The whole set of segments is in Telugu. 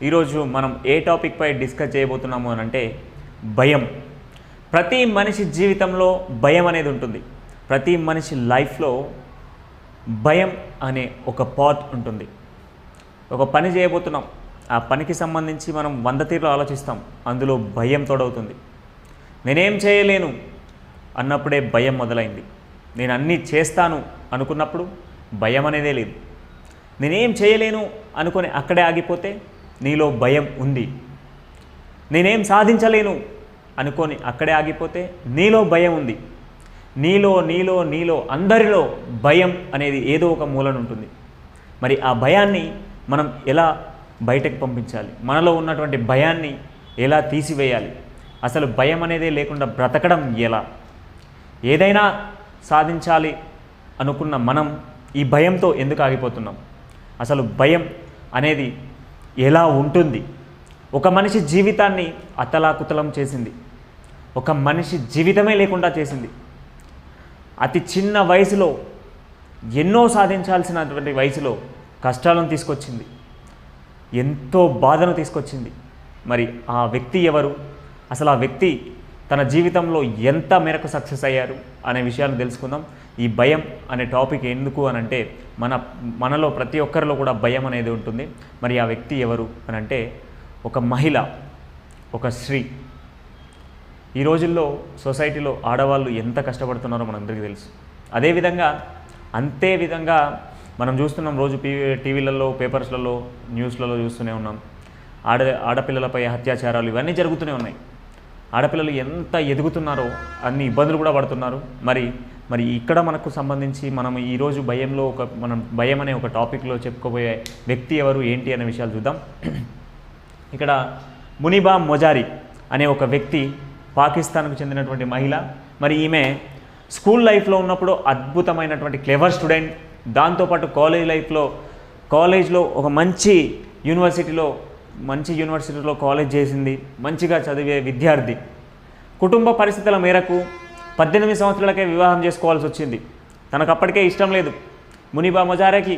ఈరోజు మనం ఏ టాపిక్ పై డిస్కస్ చేయబోతున్నాము అని అంటే భయం. ప్రతి మనిషి జీవితంలో భయం అనేది ఉంటుంది. ప్రతి మనిషి లైఫ్లో భయం అనే ఒక పార్ట్ ఉంటుంది. ఒక పని చేయబోతున్నాం, ఆ పనికి సంబంధించి మనం 100 తీర్లు ఆలోచిస్తాం, అందులో భయం తోడవుతుంది. నేనేం చేయలేను అన్నప్పుడే భయం మొదలైంది. నేను అన్నీ చేస్తాను అనుకున్నప్పుడు భయం అనేదే లేదు. నేనేం చేయలేను అనుకొని అక్కడే ఆగిపోతే నీలో భయం ఉంది. నేనేం సాధించలేను అనుకొని అక్కడే ఆగిపోతే నీలో భయం ఉంది. నీలో అందరిలో భయం అనేది ఏదో ఒక మూలన ఉంటుంది. మరి ఆ భయాన్ని మనం ఎలా బయటకు పంపించాలి? మనలో ఉన్నటువంటి భయాన్ని ఎలా తీసివేయాలి? అసలు భయం అనేదే లేకుండా బ్రతకడం ఎలా? ఏదైనా సాధించాలి అనుకున్న మనం ఈ భయంతో ఎందుకు ఆగిపోతున్నాం? అసలు భయం అనేది ఎలా ఉంటుంది? ఒక మనిషి జీవితాన్ని అతలాకుతలం చేసింది. ఒక మనిషి జీవితమే లేకుండా చేసింది. అతి చిన్న వయసులో ఎన్నో సాధించాల్సినటువంటి వయసులో కష్టాలను తీసుకొచ్చింది, ఎంతో బాధను తీసుకొచ్చింది. మరి ఆ వ్యక్తి ఎవరు? అసలు ఆ వ్యక్తి తన జీవితంలో ఎంత మేరకు సక్సెస్ అయ్యారు అనే విషయాన్ని తెలుసుకుందాం. ఈ భయం అనే టాపిక్ ఎందుకు అని అంటే మనలో ప్రతి ఒక్కరిలో కూడా భయం అనేది ఉంటుంది. మరి ఆ వ్యక్తి ఎవరు అని అంటే ఒక మహిళ, ఒక స్త్రీ. ఈ రోజుల్లో సొసైటీలో ఆడవాళ్ళు ఎంత కష్టపడుతున్నారో మనందరికీ తెలుసు. అంతే విధంగా మనం చూస్తున్నాం, రోజు టీవీలలో, పేపర్స్లలో, న్యూస్లలో చూస్తూనే ఉన్నాం. ఆడపిల్లలపై అత్యాచారాలు ఇవన్నీ జరుగుతూనే ఉన్నాయి. ఆడపిల్లలు ఎంత ఎదుగుతున్నారో అన్ని ఇబ్బందులు కూడా పడుతున్నారు. మరి ఇక్కడ మనకు సంబంధించి మనం ఈరోజు మనం భయం అనే ఒక టాపిక్లో చెప్పుకోబోయే వ్యక్తి ఎవరు, ఏంటి అనే విషయాలు చూద్దాం. ఇక్కడ మునిబా మొజారి అనే ఒక వ్యక్తి పాకిస్తాన్కు చెందినటువంటి మహిళ. మరి ఈమె స్కూల్ లైఫ్లో ఉన్నప్పుడు అద్భుతమైనటువంటి క్లెవర్ స్టూడెంట్. దాంతోపాటు కాలేజ్లో ఒక మంచి యూనివర్సిటీలో కాలేజ్ చేసింది. మంచిగా చదివే విద్యార్థి. కుటుంబ పరిస్థితుల మేరకు 18 సంవత్సరాలకే వివాహం చేసుకోవాల్సి వచ్చింది. తనకు అప్పటికే ఇష్టం లేదు. మునిబా మొజారికి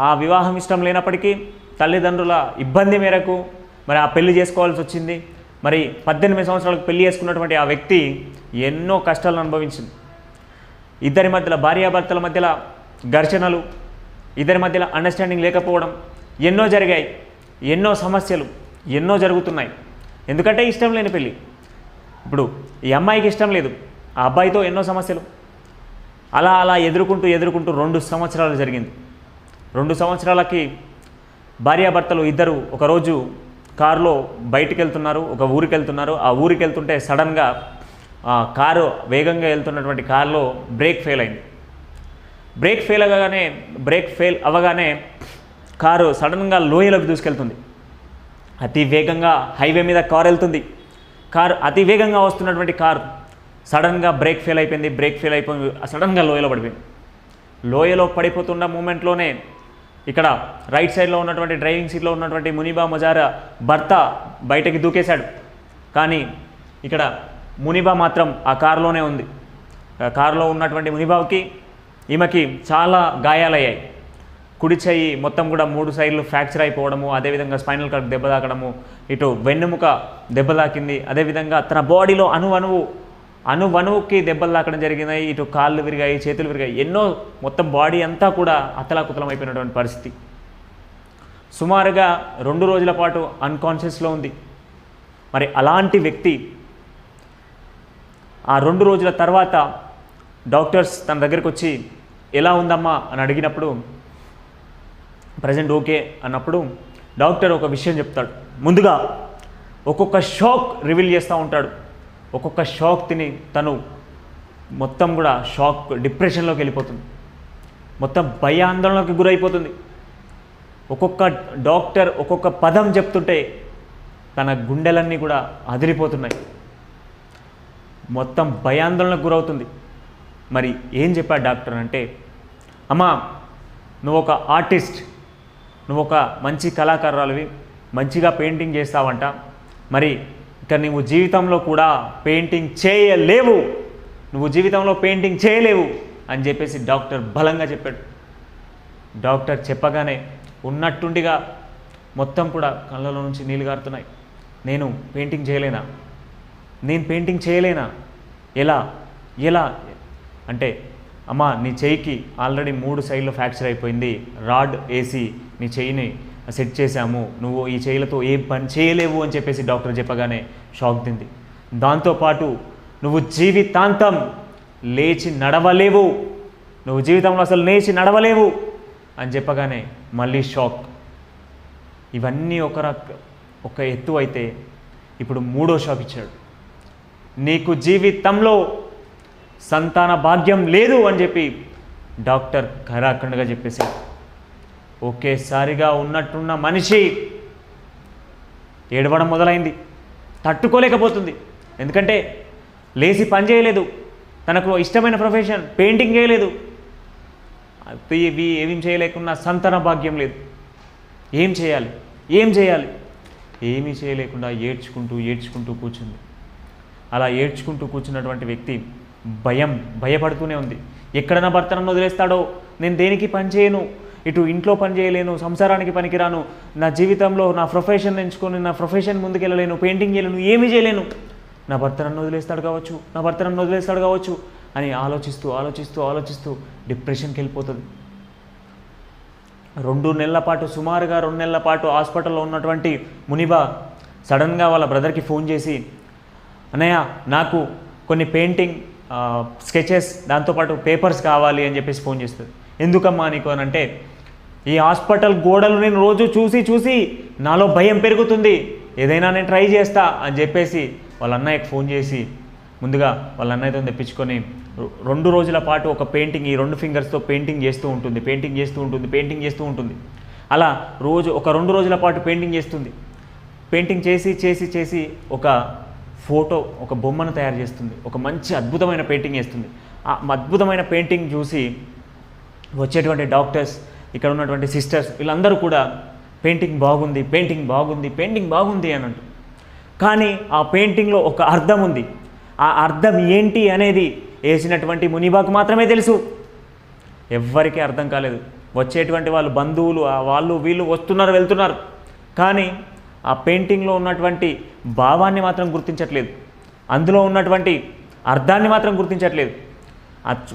ఆ వివాహం ఇష్టం లేనప్పటికీ తల్లిదండ్రుల ఇబ్బంది మేరకు మరి ఆ పెళ్లి చేసుకోవాల్సి వచ్చింది. మరి 18 సంవత్సరాలకు పెళ్లి చేసుకున్నటువంటి ఆ వ్యక్తి ఎన్నో కష్టాలను అనుభవించింది. ఇద్దరి మధ్యలో, భార్యాభర్తల మధ్యలో ఘర్షణలు, ఇద్దరి మధ్యలో అండర్స్టాండింగ్ లేకపోవడం ఎన్నో జరిగాయి. ఎన్నో సమస్యలు ఎన్నో జరుగుతున్నాయి. ఎందుకంటే ఇష్టం లేని పెళ్ళి. ఇప్పుడు ఈ అమ్మాయికి ఇష్టం లేదు, ఆ అబ్బాయితో ఎన్నో సమస్యలు. అలా ఎదుర్కొంటూ 2 సంవత్సరాలు జరిగింది. 2 సంవత్సరాలకి భార్యాభర్తలు ఇద్దరు ఒకరోజు కారులో బయటికి వెళ్తున్నారు, ఒక ఊరికి వెళ్తున్నారు. ఆ ఊరికి వెళ్తుంటే సడన్గా కారు వేగంగా వెళ్తున్నటువంటి కారులో బ్రేక్ ఫెయిల్ అయింది. బ్రేక్ ఫెయిల్ అవ్వగానే కారు సడన్గా లోయలోకి దూసుకెళ్తుంది. అతి వేగంగా హైవే మీద కారు వెళ్తుంది. అతి వేగంగా వస్తున్నటువంటి కారు సడన్గా బ్రేక్ ఫెయిల్ అయిపోయి సడన్గా లోయలో పడిపోయింది. లోయలో పడిపోతున్న మూమెంట్లోనే ఇక్కడ రైట్ సైడ్లో ఉన్నటువంటి డ్రైవింగ్ సీట్లో ఉన్నటువంటి మునిబా మొజారా భర్త బయటకి దూకేశాడు. కానీ ఇక్కడ మునిబా మాత్రం ఆ కారులోనే ఉంది. కారులో ఉన్నటువంటి మునిబాకి ఈమెకి చాలా గాయాలయ్యాయి. కుడి చెయ్యి మొత్తం కూడా 3 సైడ్లు ఫ్రాక్చర్ అయిపోవడము, అదేవిధంగా స్పైనల్ కార్డ్ దెబ్బ తాకడము, ఇటు వెన్నెముక దెబ్బ తాకింది. అదేవిధంగా తన బాడీలో అణువణువుకి దెబ్బలు తాకడం జరిగినాయి. ఇటు కాళ్ళు విరిగాయి, చేతులు విరిగాయి, ఎన్నో, మొత్తం బాడీ అంతా కూడా అతలాకుతలం అయిపోయినటువంటి పరిస్థితి. సుమారుగా 2 రోజుల పాటు అన్కాన్షియస్లో ఉంది. మరి అలాంటి వ్యక్తి ఆ 2 రోజుల తర్వాత డాక్టర్స్ తన దగ్గరికి వచ్చి ఎలా ఉందమ్మా అని అడిగినప్పుడు ప్రజెంట్ ఓకే అన్నప్పుడు డాక్టర్ ఒక విషయం చెప్తాడు. ముందుగా ఒక్కొక్క షాక్ రివీల్ చేస్తూ ఉంటాడు. ఒక్కొక్క షాక్ తిని తను మొత్తం కూడా డిప్రెషన్లోకి వెళ్ళిపోతుంది. మొత్తం భయాందోళనకు గురైపోతుంది. ఒక్కొక్క డాక్టర్ ఒక్కొక్క పదం చెప్తుంటే తన గుండెలన్నీ కూడా అదిరిపోతున్నాయి. మొత్తం భయాందోళనకు గురవుతుంది. మరి ఏం చెప్పాడు డాక్టర్ అంటే, అమ్మా నువ్వు ఒక ఆర్టిస్ట్, నువ్వు ఒక మంచి కళాకారురాలివి, మంచిగా పెయింటింగ్ చేస్తావంట. మరి ఇక నువ్వు జీవితంలో కూడా పెయింటింగ్ చేయలేవు అని చెప్పేసి డాక్టర్ బలంగా చెప్పాడు. డాక్టర్ చెప్పగానే ఉన్నట్టుండిగా మొత్తం కూడా కళ్ళలో నుంచి నీళ్ళు గారుతున్నాయి. నేను పెయింటింగ్ చేయలేనా ఎలా ఎలా అంటే, అమ్మా నీ చెయ్యికి ఆల్రెడీ 3 సైడ్లో ఫ్రాక్చర్ అయిపోయింది, రాడ్ వేసి నీ చెయ్యిని సెట్ చేశాము, నువ్వు ఈ చెయ్యిలతో ఏం పని చేయలేవు అని చెప్పేసి డాక్టర్ చెప్పగానే షాక్ తింది. దాంతోపాటు నువ్వు జీవితాంతం లేచి నడవలేవు, నువ్వు జీవితంలో అసలు లేచి నడవలేవు అని చెప్పగానే మళ్ళీ షాక్. ఇవన్నీ ఒక ఎత్తు అయితే ఇప్పుడు 3వ షాక్ ఇచ్చాడు. నీకు జీవితంలో సంతాన భాగ్యం లేదు అని చెప్పి డాక్టర్ ఖరాఖండ్గా చెప్పేసి ఒకేసారిగా ఉన్నట్టున్న మనిషి ఏడవడం మొదలైంది. తట్టుకోలేకపోతుంది. ఎందుకంటే లేచి పని చేయలేదు, తనకు ఇష్టమైన ప్రొఫెషన్ పెయింటింగ్ చేయలేదు, ఏమీ చేయలేకున్నా సంతాన భాగ్యం లేదు. ఏం చేయాలి ఏమీ చేయలేకుండా ఏడ్చుకుంటూ కూర్చుంది. అలా ఏడ్చుకుంటూ కూర్చున్నటువంటి వ్యక్తి భయపడుతూనే ఉంది. ఎక్కడ నా భర్త నన్ను వదిలేస్తాడో, నేను దేనికి పని చేయను, ఇటు ఇంట్లో పని చేయలేను, సంసారానికి పనికిరాను, నా జీవితంలో నా ప్రొఫెషన్ ఎంచుకొని నా ప్రొఫెషన్ ముందుకెళ్ళలేను, పెయింటింగ్ చేయలేను, ఏమీ చేయలేను, నా భర్త నన్ను వదిలేస్తాడు కావచ్చు అని ఆలోచిస్తూ డిప్రెషన్కి వెళ్ళిపోతుంది. 2 నెలల పాటు సుమారుగా 2 నెలల పాటు హాస్పిటల్లో ఉన్నటువంటి మునిబా సడన్గా వాళ్ళ బ్రదర్కి ఫోన్ చేసి, అన్నయ్య నాకు కొన్ని పెయింటింగ్ స్కెచెస్ దాంతోపాటు పేపర్స్ కావాలి అని చెప్పేసి ఫోన్ చేస్తుంది. ఎందుకమ్మా నీకు అని అంటే, ఈ హాస్పిటల్ గోడలు నేను రోజు చూసి నాలో భయం పెరుగుతుంది, ఏదైనా నేను ట్రై చేస్తా అని చెప్పేసి వాళ్ళ అన్నయ్యకి ఫోన్ చేసి ముందుగా వాళ్ళ అన్నయ్యతో తెప్పించుకొని 2 రోజుల పాటు ఒక పెయింటింగ్ ఈ 2 ఫింగర్స్తో పెయింటింగ్ చేస్తూ ఉంటుంది. అలా ఒక 2 రోజుల పాటు పెయింటింగ్ చేస్తుంది. పెయింటింగ్ చేసి ఒక ఫోటో, ఒక బొమ్మను తయారు చేస్తుంది. ఒక మంచి అద్భుతమైన పెయింటింగ్ వేస్తుంది. ఆ అద్భుతమైన పెయింటింగ్ చూసి వచ్చేటువంటి డాక్టర్స్, ఇక్కడ ఉన్నటువంటి సిస్టర్స్ వీళ్ళందరూ కూడా పెయింటింగ్ బాగుంది అని అంటారు. కానీ ఆ పెయింటింగ్లో ఒక అర్థం ఉంది. ఆ అర్థం ఏంటి అనేది వేసినటువంటి మునిబాకు మాత్రమే తెలుసు. ఎవ్వరికీ అర్థం కాలేదు. వచ్చేటువంటి వాళ్ళు బంధువులు వాళ్ళు వీళ్ళు వస్తున్నారు వెళ్తున్నారు, కానీ ఆ పెయింటింగ్లో ఉన్నటువంటి భావాన్ని మాత్రం గుర్తించట్లేదు, అందులో ఉన్నటువంటి అర్థాన్ని మాత్రం గుర్తించట్లేదు.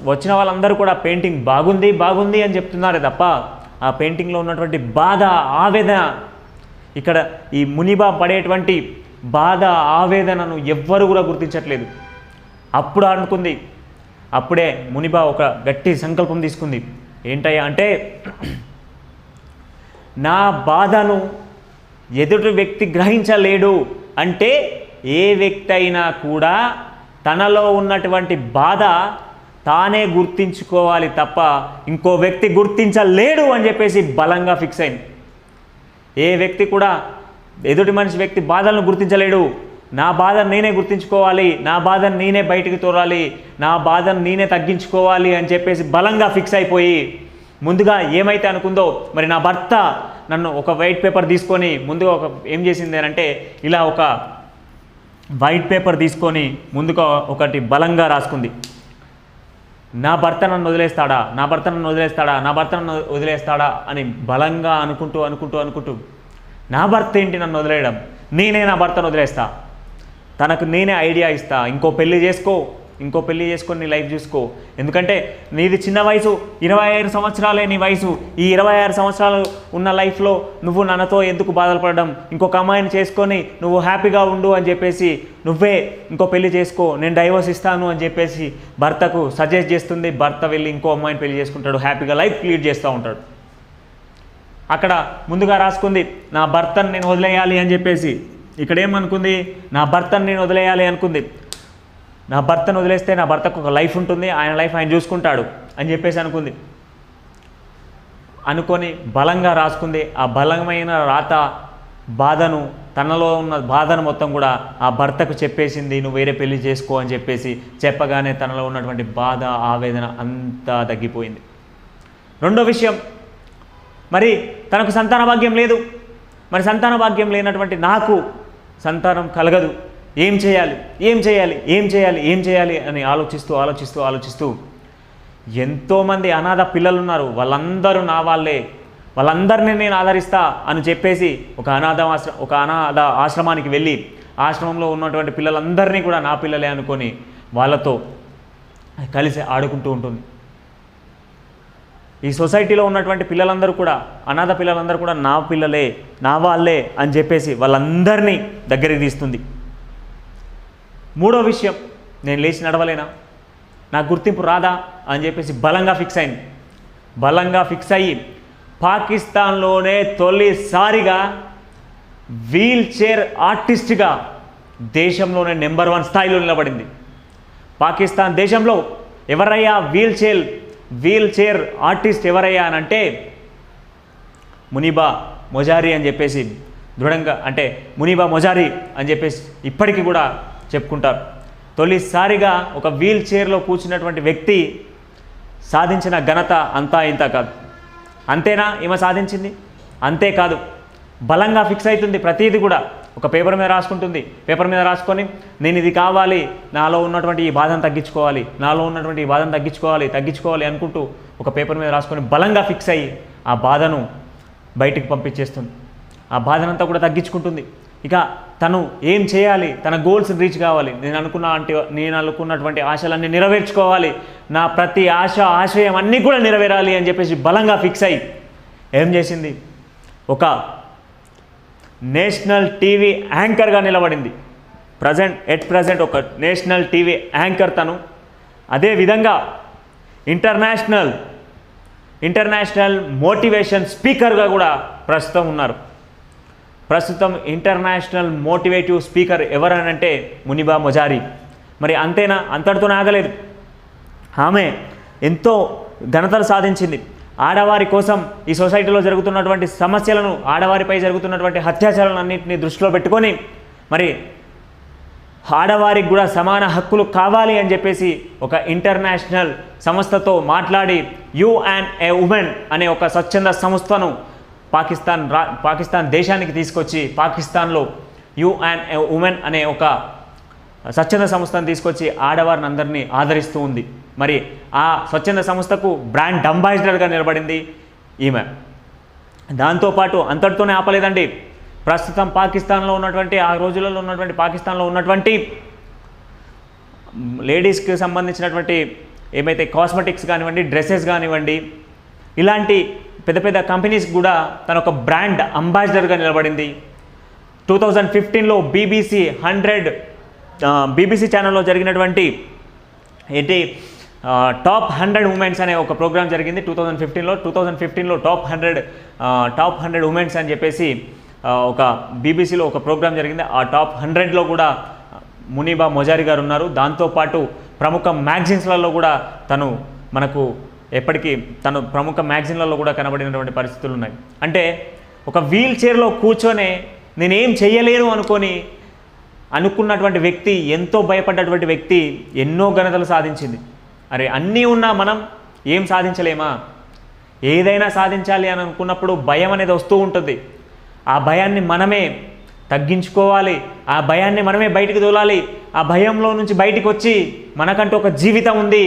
వచ్చిన వాళ్ళందరూ కూడా పెయింటింగ్ బాగుంది అని చెప్తున్నారే తప్ప ఆ పెయింటింగ్లో ఉన్నటువంటి బాధ, ఆవేదన, ఇక్కడ ఈ మునిబా పడేటువంటి బాధ, ఆవేదనను ఎవ్వరు కూడా గుర్తించట్లేదు. అప్పుడే మునిబా ఒక గట్టి సంకల్పం తీసుకుంది. ఏంటయ్యా అంటే, నా బాధను ఎదుటి వ్యక్తి గ్రహించలేడు అంటే ఏ వ్యక్తి అయినా కూడా తనలో ఉన్నటువంటి బాధ తానే గుర్తించుకోవాలి తప్ప ఇంకో వ్యక్తి గుర్తించలేడు అని చెప్పేసి బలంగా ఫిక్స్ అయింది. ఏ వ్యక్తి కూడా ఎదుటి వ్యక్తి బాధలను గుర్తించలేడు, నా బాధను నేనే గుర్తించుకోవాలి, నా బాధను నేనే బయటికి తోరాలి, నా బాధను నేనే తగ్గించుకోవాలి అని చెప్పేసి బలంగా ఫిక్స్ అయిపోయి ముందుగా ఏమైతే అనుకుందో, మరి నా భర్త నన్ను ఒక వైట్ పేపర్ తీసుకొని ముందుగా ఏం చేసింది అంటే, ఇలా ఒక వైట్ పేపర్ తీసుకొని ముందుగా ఒకటి బలంగా రాసుకుంది. నా భర్త నన్ను వదిలేస్తాడా అని బలంగా అనుకుంటూ నా భర్త ఏంటి నన్ను వదిలేయడం, నేనే నా భర్తను వదిలేస్తా, తనకు నేనే ఐడియా ఇస్తా, ఇంకో పెళ్లి చేసుకొని నీ లైఫ్ చూసుకో, ఎందుకంటే నీది చిన్న వయసు, 25 సంవత్సరాలే నీ వయసు, ఈ 26 సంవత్సరాలు ఉన్న లైఫ్లో నువ్వు నన్నతో ఎందుకు బాధలు పడడం, ఇంకొక అమ్మాయిని చేసుకొని నువ్వు హ్యాపీగా ఉండు అని చెప్పేసి నువ్వే ఇంకో పెళ్లి చేసుకో, నేను డైవర్స్ ఇస్తాను అని చెప్పేసి భర్తకు సజెస్ట్ చేస్తుంది. భర్త వెళ్ళి ఇంకో అమ్మాయిని పెళ్లి చేసుకుంటాడు, హ్యాపీగా లైఫ్ లీడ్ చేస్తూ ఉంటాడు. అక్కడ ముందుగా రాసుకుంది నా భర్తను నేను వదిలేయాలి అని చెప్పేసి. ఇక్కడ ఏమనుకుంది, నా భర్తను నేను వదిలేయాలి అనుకుంది. నా భర్తను వదిలేస్తే నా భర్తకు ఒక లైఫ్ ఉంటుంది, ఆయన లైఫ్ ఆయన చూసుకుంటాడు అని చెప్పేసి అనుకొని బలంగా రాసుకుంది. ఆ బలమైన రాత బాధను, తనలో ఉన్న బాధను మొత్తం కూడా ఆ భర్తకు చెప్పేసింది, నువ్వు వేరే పెళ్లి చేసుకో అని చెప్పేసి చెప్పగానే తనలో ఉన్నటువంటి బాధ, ఆవేదన అంతా తగ్గిపోయింది. రెండో విషయం, మరి తనకు సంతాన భాగ్యం లేదు, మరి సంతాన భాగ్యం లేనటువంటి నాకు సంతానం కలగదు, ఏం చేయాలి అని ఆలోచిస్తూ ఎంతోమంది అనాథ పిల్లలు ఉన్నారు, వాళ్ళందరూ నా వాళ్ళే, వాళ్ళందరినీ నేను ఆదరిస్తా అని చెప్పేసి ఒక అనాథ ఆశ్రమానికి వెళ్ళి ఆశ్రమంలో ఉన్నటువంటి పిల్లలందరినీ కూడా నా పిల్లలే అనుకొని వాళ్ళతో కలిసి ఆడుకుంటూ ఉంటుంది. ఈ సొసైటీలో ఉన్నటువంటి పిల్లలందరూ కూడా, అనాథ పిల్లలందరూ కూడా నా పిల్లలే, నా వాళ్ళే అని చెప్పేసి వాళ్ళందరినీ దగ్గరికి తీస్తుంది. మూడో విషయం, నేను లేచి నడవలేనా, నాకు గుర్తింపు రాదా అని చెప్పేసి బలంగా ఫిక్స్ అయ్యి పాకిస్తాన్లోనే తొలిసారిగా వీల్ చైర్ ఆర్టిస్ట్గా దేశంలోనే నెంబర్ 1 స్థాయిలో నిలబడింది. పాకిస్తాన్ దేశంలో ఎవరయ్యా వీల్ చైర్ ఆర్టిస్ట్ ఎవరయ్యా అని అంటే మునీబా మొజారీ అని చెప్పేసి దృఢంగా, అంటే మునీబా మొజారీ అని చెప్పేసి ఇప్పటికీ కూడా చెప్పుకుంటారు. తొలిసారిగా ఒక వీల్ చైర్లో కూర్చున్నటువంటి వ్యక్తి సాధించిన ఘనత అంతా ఇంత కాదు. అంతేనా ఈమె సాధించింది? అంతేకాదు, బలంగా ఫిక్స్ అవుతుంది. ప్రతిదీ కూడా ఒక పేపర్ మీద రాసుకుంటుంది. పేపర్ మీద రాసుకొని నేను ఇది కావాలి, నాలో ఉన్నటువంటి ఈ బాధను తగ్గించుకోవాలి అనుకుంటూ ఒక పేపర్ మీద రాసుకొని బలంగా ఫిక్స్ అయ్యి ఆ బాధను బయటికి పంపించేస్తుంది. ఆ బాధనంతా కూడా తగ్గించుకుంటుంది. ఇక తను ఏం చేయాలి, తన గోల్స్ రీచ్ కావాలి, నేను అనుకున్నటువంటి ఆశలన్నీ నెరవేర్చుకోవాలి, నా ప్రతి ఆశయం అన్నీ కూడా నెరవేరాలి అని చెప్పేసి బలంగా ఫిక్స్ అయ్యి ఏం చేసింది, ఒక నేషనల్ టీవీ యాంకర్గా నిలబడింది. ప్రజెంట్ ఒక నేషనల్ టీవీ యాంకర్ తను. అదేవిధంగా ఇంటర్నేషనల్ మోటివేషన్ స్పీకర్గా కూడా ప్రస్తుతం ఉన్నారు. ప్రస్తుతం ఇంటర్నేషనల్ మోటివేటివ్ స్పీకర్ ఎవరనంటే మునీబా మొజారీ. మరి అంతేనా? అంతటితోనే ఆగలేదు. ఆమె ఎంతో ఘనతలు సాధించింది. ఆడవారి కోసం ఈ సొసైటీలో జరుగుతున్నటువంటి సమస్యలను, ఆడవారిపై జరుగుతున్నటువంటి అత్యాచారాలన్నింటినీ దృష్టిలో పెట్టుకొని మరి ఆడవారికి కూడా సమాన హక్కులు కావాలి అని చెప్పేసి ఒక ఇంటర్నేషనల్ సంస్థతో మాట్లాడి UN అనే ఒక స్వచ్ఛంద సంస్థను పాకిస్తాన్ దేశానికి తీసుకొచ్చి, పాకిస్తాన్లో UN అనే ఒక స్వచ్ఛంద సంస్థను తీసుకొచ్చి ఆడవారిని అందరినీ ఆదరిస్తూ ఉంది. మరి ఆ స్వచ్ఛంద సంస్థకు బ్రాండ్ అంబాసిడర్గా నిలబడింది ఈమె. దాంతోపాటు అంతటితోనే ఆపలేదండి. ప్రస్తుతం పాకిస్తాన్లో ఉన్నటువంటి, ఆ రోజులలో ఉన్నటువంటి పాకిస్తాన్లో ఉన్నటువంటి లేడీస్కి సంబంధించినటువంటి ఏమైతే కాస్మెటిక్స్ కానివ్వండి, డ్రెస్సెస్ కానివ్వండి, ఇలాంటి పెద్ద పెద్ద కంపెనీస్ కూడా తన ఒక బ్రాండ్ అంబాసిడర్గా నిలబడింది. 2015లో BBC ఛానల్లో జరిగినటువంటి టాప్ 100 ఉమెన్స్ అనే ఒక ప్రోగ్రామ్ జరిగింది 2015లో టాప్ 100 ఉమెన్స్ అని చెప్పేసి ఒక బీబీసీలో ఒక ప్రోగ్రామ్ జరిగింది. ఆ టాప్ 100లో కూడా మునీబా మొజారీ గారు ఉన్నారు. దాంతోపాటు ప్రముఖ మ్యాగజైన్స్లలో కూడా తను మనకు ఎప్పటికీ ప్రముఖ మ్యాగజైన్లలో కూడా కనబడినటువంటి పరిస్థితులు ఉన్నాయి. అంటే ఒక వీల్ చైర్లో కూర్చొనే నేనేం చెయ్యలేను అనుకున్నటువంటి వ్యక్తి, ఎంతో భయపడ్డటువంటి వ్యక్తి ఎన్నో ఘనతలు సాధించింది. అరే అన్నీ ఉన్నా మనం ఏం సాధించలేమా? ఏదైనా సాధించాలి అని అనుకున్నప్పుడు భయం అనేది వస్తూ ఉంటుంది. ఆ భయాన్ని మనమే తగ్గించుకోవాలి, ఆ భయాన్ని మనమే బయటికి తోలాలి. ఆ భయంలో నుంచి బయటికి వచ్చి మనకంటూ ఒక జీవితం ఉంది,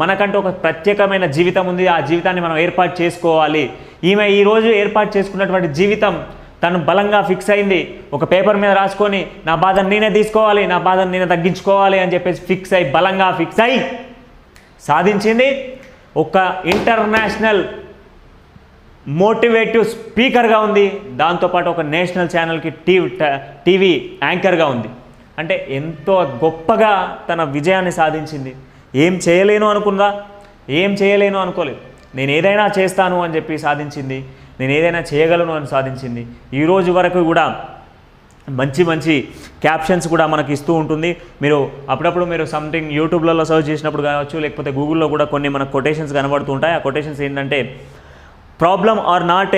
మనకంటూ ఒక ప్రత్యేకమైన జీవితం ఉంది. ఆ జీవితాన్ని మనం ఏర్పాటు చేసుకోవాలి. ఈమె ఈరోజు ఏర్పాటు చేసుకున్నటువంటి జీవితం తను బలంగా ఫిక్స్ అయింది. ఒక పేపర్ మీద రాసుకొని నా బాధను నేనే తీసుకోవాలి, నా బాధను నేనే తగ్గించుకోవాలి అని చెప్పేసి బలంగా ఫిక్స్ అయ్యి సాధించింది. ఒక ఇంటర్నేషనల్ మోటివేటివ్ స్పీకర్గా ఉంది. దాంతోపాటు ఒక నేషనల్ ఛానల్కి టీవీ యాంకర్గా ఉంది. అంటే ఎంతో గొప్పగా తన విజయాన్ని సాధించింది. ఏం చేయలేను అనుకుందా? ఏం చేయలేను అనుకోలేదు. నేను ఏదైనా చేస్తాను అని చెప్పి సాధించింది. నేను ఏదైనా చేయగలను అని సాధించింది. ఈరోజు వరకు కూడా మంచి క్యాప్షన్స్ కూడా మనకి ఇస్తూ ఉంటుంది. అప్పుడప్పుడు మీరు సంథింగ్ యూట్యూబ్లలో సర్చ్ చేసినప్పుడు కావచ్చు, లేకపోతే గూగుల్లో కూడా కొన్ని మనకు కొటేషన్స్ కనబడుతూ ఉంటాయి. ఆ కొటేషన్స్ ఏంటంటే, problem are not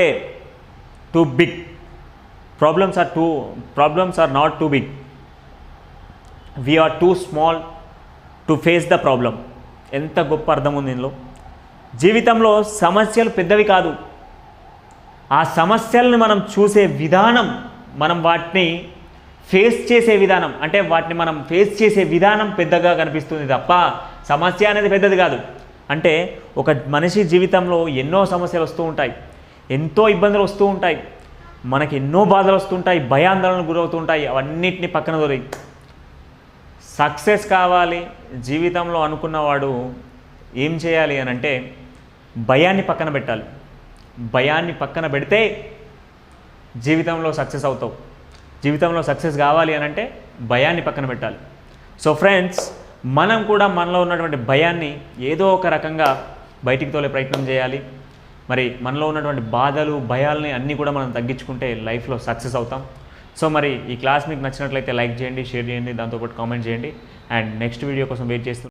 too big, problems are not too big, we are too small to face the problem. ఎంత గొప్ప అర్థం ఉంది దీనిలో. జీవితంలో సమస్యలు పెద్దవి కాదు, ఆ సమస్యలను మనం చూసే విధానం, మనం వాటిని ఫేస్ చేసే విధానం, అంటే వాటిని మనం ఫేస్ చేసే విధానం పెద్దగా కనిపిస్తుంది తప్ప సమస్య అనేది పెద్దది కాదు. అంటే ఒక మనిషి జీవితంలో ఎన్నో సమస్యలు వస్తూ ఉంటాయి. ఎంతో ఇబ్బందులు వస్తూ ఉంటాయి, మనకి ఎన్నో బాధలు వస్తుంటాయి, భయాందోళనకు గురవుతుంటాయి. అవన్నిటిని పక్కన దొరి సక్సెస్ కావాలి జీవితంలో అనుకున్నవాడు ఏం చేయాలి అని అంటే భయాన్ని పక్కన పెట్టాలి. భయాన్ని పక్కన పెడితే జీవితంలో సక్సెస్ అవుతావు. జీవితంలో సక్సెస్ కావాలి అని అంటే భయాన్ని పక్కన పెట్టాలి. సో ఫ్రెండ్స్, మనం కూడా మనలో ఉన్నటువంటి భయాన్ని ఏదో ఒక రకంగా బయటికి తోలే ప్రయత్నం చేయాలి. మరి మనలో ఉన్నటువంటి బాధలు భయాలని అన్నీ కూడా మనం తగ్గించుకుంటే లైఫ్లో సక్సెస్ అవుతాం. సో మరి ఈ క్లాస్ మీకు నచ్చినట్లయితే లైక్ చేయండి, షేర్ చేయండి, దాంతోపాటు కామెంట్ చేయండి. అండ్ నెక్స్ట్ వీడియో కోసం వెయిట్ చేస్తూ